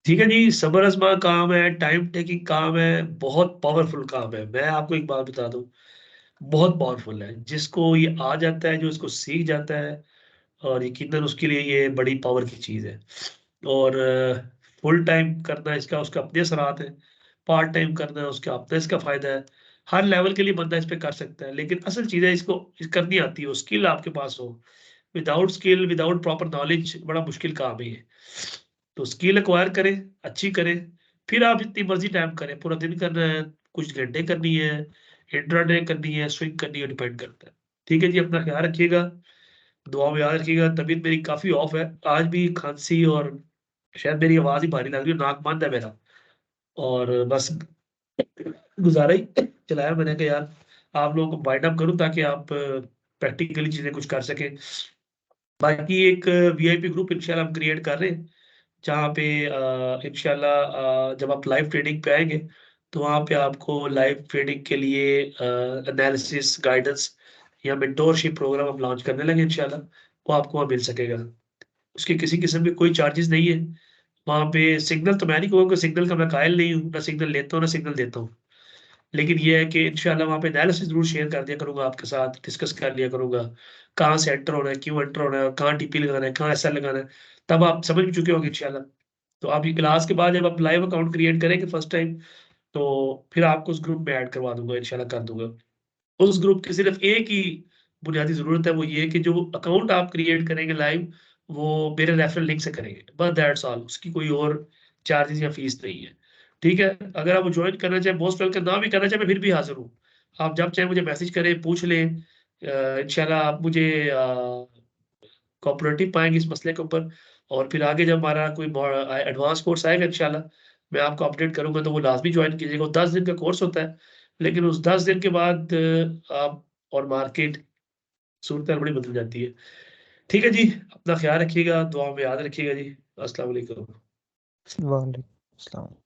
ठीक है जी, सबर आजमा काम है, टाइम टेकिंग काम है, बहुत पावरफुल काम है। मैं आपको एक बात बता दूं, बहुत पावरफुल है। जिसको ये आ जाता है, जो इसको सीख जाता है, और यकीनन उसके लिए ये बड़ी पावर की चीज है। और फुल टाइम करना इसका, उसका अपने असरात है, पार्ट टाइम करना है उसका अपना इसका फायदा है। हर लेवल के लिए बंदा इस पे कर सकता है, लेकिन असल चीज़ है इसको करनी आती हो, स्किल आपके पास हो। Without skill, without proper knowledge बड़ा मुश्किल काम है ये। तो स्किल एक्वायर करें, अच्छी करें, फिर आप जितनी मर्जी टाइम करें, पूरा दिन करना है, कुछ घंटे करनी है, इंट्राडे करनी है, स्विंग करनी है, डिपेंड करता है। ठीक है जी, अपना ख्याल रखिएगा, दुआ में याद रखिएगा। तबीयत मेरी काफ़ी ऑफ है, आज भी खांसी और शायद मेरी आवाज़ ही भारी लग रही है, नाक बंद है मेरा, और बस गुज़ारा ही चलाया मैंने कि यार आप लोगों को वाइंड अप करूँ ताकि आप प्रैक्टिकली चीज़ें कुछ कर सकें। बाकी एक वीआईपी ग्रुप इंशाल्लाह हम क्रिएट कर रहे हैं, जहाँ पे इंशाल्लाह जब आप लाइव ट्रेडिंग पे आएँगे, तो वहाँ पे आपको लाइव ट्रेडिंग के लिए एनालिसिस, गाइडेंस या मेंटोरशिप प्रोग्राम हम लॉन्च करने लगे इंशाल्लाह, वो आपको वहाँ मिल सकेगा। उसकी किसी किस्म के कोई चार्जेस नहीं है। वहाँ पे सिग्नल तो मैं नहीं कहूँगा, सिग्नल का मैं कायल नहीं हूँ, ना सिग्नल लेता हूँ, ना सिग्नल देता हूँ। लेकिन ये है कि इंशाल्लाह वहाँ पे एनालिसिस ज़रूर शेयर कर दिया करूँगा आपके साथ, डिस्कस कर लिया करूँगा, कहाँ से एंटर होना है, क्यों एंटर होना है, कहाँ टीपी लगाना है, कहाँ एसएल लगाना है, तब आप समझ भी चुके होंगे इंशाल्लाह। तो आप ये क्लास के बाद जब आप लाइव अकाउंट क्रिएट करेंगे फर्स्ट टाइम, तो फिर आपको उस ग्रुप में ऐड करवा दूँगा, इंशाल्लाह कर दूँगा। उस ग्रुप की सिर्फ़ एक ही बुनियादी ज़रूरत है, वो ये है कि जो अकाउंट आप क्रिएट करेंगे लाइव, वो मेरे रेफरल लिंक से करेंगे, बस दैट्स ऑल। उसकी कोई और चार्जेज़ या फीस नहीं है, ठीक है? अगर आप जॉइन करना चाहें, मोस्ट वेलकम, ना भी करना चाहें, मैं फिर भी हाज़िर हूँ। आप जब चाहें मुझे मैसेज करें, पूछ लें। इंशाल्लाह आप मुझे कोऑपरेटिव पाएँगे इस मसले के ऊपर, और फिर आगे जब हमारा कोई एडवांस कोर्स आएगा इंशाल्लाह, मैं आपको अपडेट करूँगा, तो वो लाज़मी जॉइन कीजिएगा। वो 10 दिन का कोर्स होता है, लेकिन उस 10 दिन के बाद आप और मार्केट सूरत-हाल बड़ी बदल जाती है। ठीक है जी, अपना ख़्याल रखिएगा, दुआ में याद रखिएगा जी। अस्सलाम वालेकुम। वालेकुम अस्सलाम।